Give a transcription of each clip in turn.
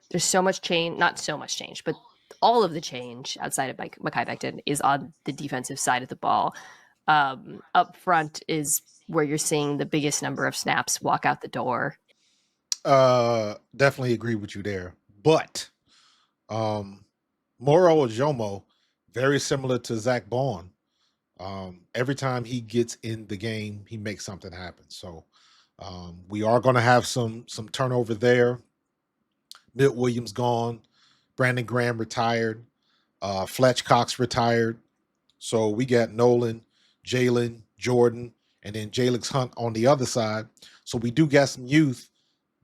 There's so much change, not so much change, but all of the change outside of Mekhi Becton is on the defensive side of the ball. Up front is where you're seeing the biggest number of snaps walk out the door. Definitely agree with you there. But Moro Ojomo, very similar to Zack Baun. Every time he gets in the game, he makes something happen. So we are going to have some turnover there. Milt Williams gone, Brandon Graham retired, Fletch Cox retired. So we got Nolan, Jalen, Jordan, and then Jalix Hunt on the other side. So we do got some youth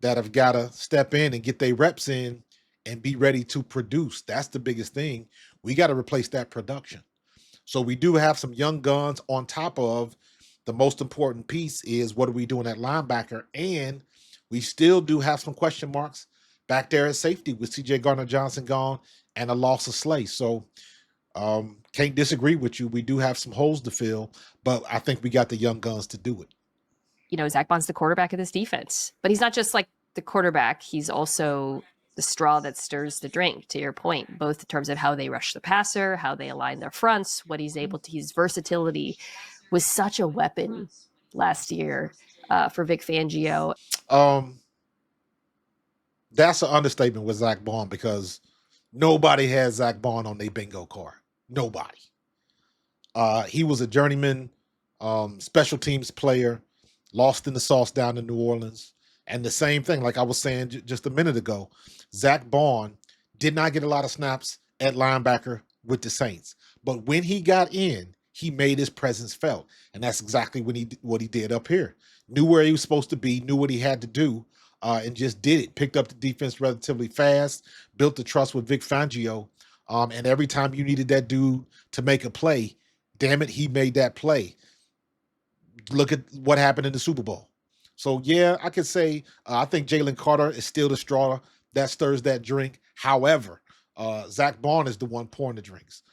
that have got to step in and get their reps in and be ready to produce. That's the biggest thing. We got to replace that production. So we do have some young guns on top of the most important piece is what are we doing at linebacker? And we still do have some question marks back there at safety with CJ Gardner-Johnson gone and a loss of Slay. So can't disagree with you. We do have some holes to fill, but I think we got the young guns to do it. You know, Zack Baun's the quarterback of this defense, but he's not just like the quarterback. He's also the straw that stirs the drink, to your point, both in terms of how they rush the passer, how they align their fronts, what he's able to, his versatility was such a weapon last year for Vic Fangio. That's an understatement with Zack Baun because nobody has Zack Baun on their bingo card. Nobody. He was a journeyman special teams player, lost in the sauce down in New Orleans. And the same thing, like I was saying just a minute ago, Zack Baun did not get a lot of snaps at linebacker with the Saints. But when he got in, he made his presence felt. And that's exactly what he did up here. Knew where he was supposed to be, knew what he had to do, and just did it. Picked up the defense relatively fast, built the trust with Vic Fangio. And every time you needed that dude to make a play, damn it, he made that play. Look at what happened in the Super Bowl. So, yeah, I could say I think Jalen Carter is still the straw that stirs that drink. However, Zack Baun is the one pouring the drinks.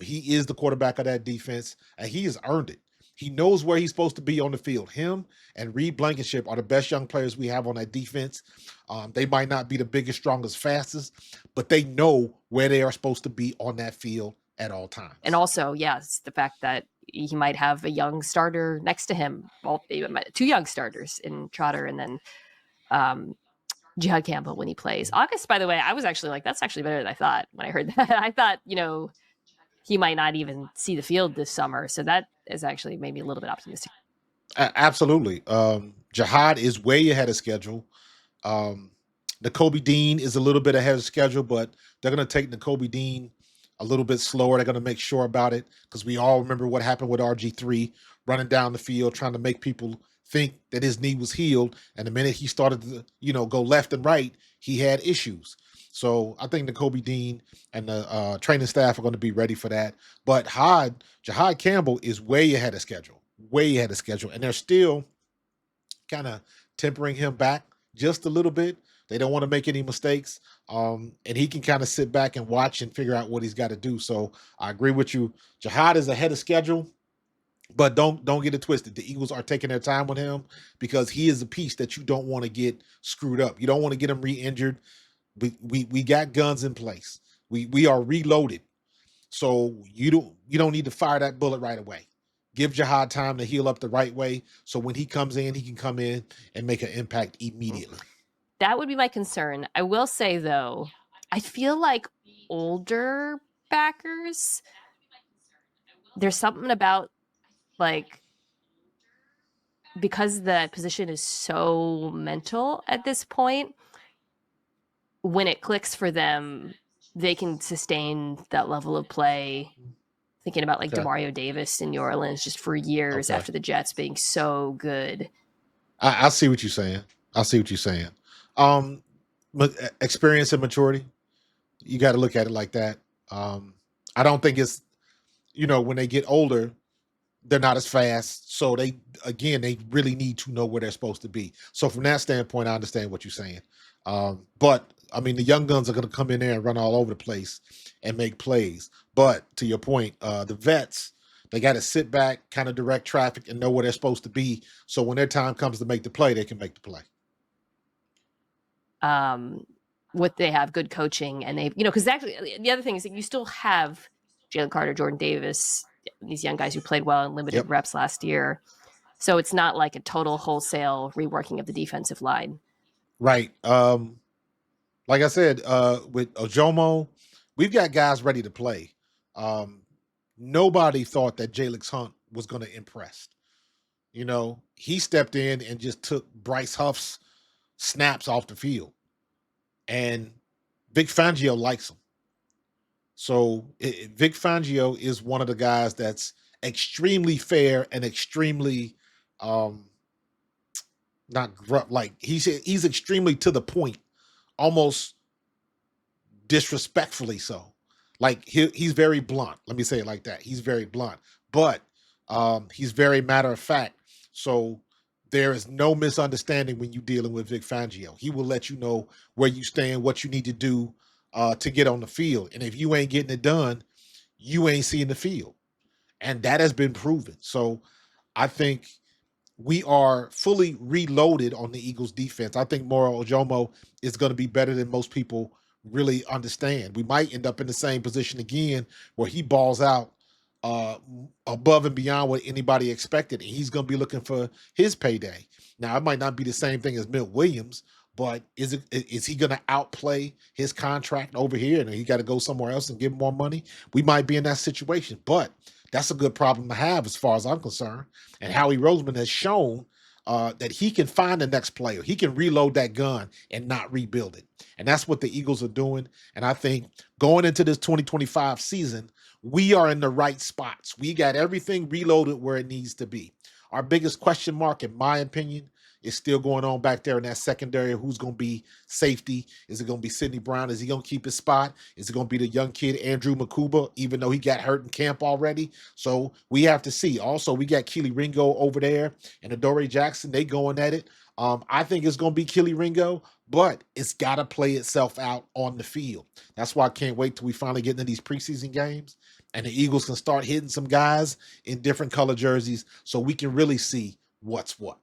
He is the quarterback of that defense, and he has earned it. He knows where he's supposed to be on the field. Him and Reed Blankenship are the best young players we have on that defense. They might not be the biggest, strongest, fastest, but they know where they are supposed to be on that field at all times. And also, yes, the fact that he might have a young starter next to him. Well, two young starters in Trotter and then Jihad Campbell when he plays. August, by the way, I was actually like, that's actually better than I thought when I heard that. I thought, he might not even see the field this summer. So that has actually made me a little bit optimistic. Absolutely. Jihad is way ahead of schedule. Nakobe Dean is a little bit ahead of schedule, but they're going to take Nakobe Dean a little bit slower. They're going to make sure about it because we all remember what happened with RG3 running down the field, trying to make people think that his knee was healed. And the minute he started to, go left and right, he had issues. So I think Nakobe Dean and the training staff are going to be ready for that. But Jihad Campbell is way ahead of schedule, and they're still kind of tempering him back just a little bit. They don't want to make any mistakes. And he can kind of sit back and watch and figure out what he's got to do. So I agree with you. Jihad is ahead of schedule, but don't get it twisted. The Eagles are taking their time with him because he is a piece that you don't want to get screwed up. You don't want to get him re-injured. We got guns in place. We are reloaded. So you don't need to fire that bullet right away. Give Jihad time to heal up the right way. So when he comes in, he can come in and make an impact immediately. That would be my concern. I will say, though, I feel like older backers, there's something about, like, because the position is so mental at this point, when it clicks for them, they can sustain that level of play. Thinking about like Demario Davis in New Orleans just for years after the Jets being so good. I see what you're saying. Experience and maturity, you got to look at it like that. I don't think it's, when they get older, they're not as fast. So they really need to know where they're supposed to be. So from that standpoint, I understand what you're saying. But I mean, the young guns are going to come in there and run all over the place and make plays. But to your point, the vets, they got to sit back, kind of direct traffic and know where they're supposed to be. So when their time comes to make the play, they can make the play. what they have good coaching, and they, because actually the other thing is that you still have Jalen Carter, Jordan Davis, these young guys who played well in limited reps last year. So it's not like a total wholesale reworking of the defensive line. Right. Like I said, with Ojomo, we've got guys ready to play. Nobody thought that Jalen Hunt was going to impress. He stepped in and just took Bryce Huff's snaps off the field. And Vic Fangio likes him. So Vic Fangio is one of the guys that's extremely fair and extremely not like he's extremely to the point, almost disrespectfully so. Like he's very blunt. Let me say it like that. He's very blunt, but he's very matter of fact. So there is no misunderstanding when you're dealing with Vic Fangio. He will let you know where you stand, what you need to do to get on the field. And if you ain't getting it done, you ain't seeing the field. And that has been proven. So I think we are fully reloaded on the Eagles defense. I think Moro Ojomo is going to be better than most people really understand. We might end up in the same position again where he balls out above and beyond what anybody expected, and he's going to be looking for his payday. Now, it might not be the same thing as Milt Williams, but is he going to outplay his contract over here and he got to go somewhere else and give him more money? We might be in that situation, but that's a good problem to have as far as I'm concerned. And Howie Roseman has shown that he can find the next player. He can reload that gun and not rebuild it. And that's what the Eagles are doing. And I think going into this 2025 season, we are in the right spots. We got everything reloaded where it needs to be. Our biggest question mark, in my opinion, is still going on back there in that secondary. Who's going to be safety? Is it going to be Sidney Brown? Is he going to keep his spot? Is it going to be the young kid, Andrew Makuba, even though he got hurt in camp already? So we have to see. Also, we got Keely Ringo over there and Adoree Jackson. They going at it. I think it's going to be Keely Ringo, but it's got to play itself out on the field. That's why I can't wait till we finally get into these preseason games and the Eagles can start hitting some guys in different color jerseys so we can really see what's what.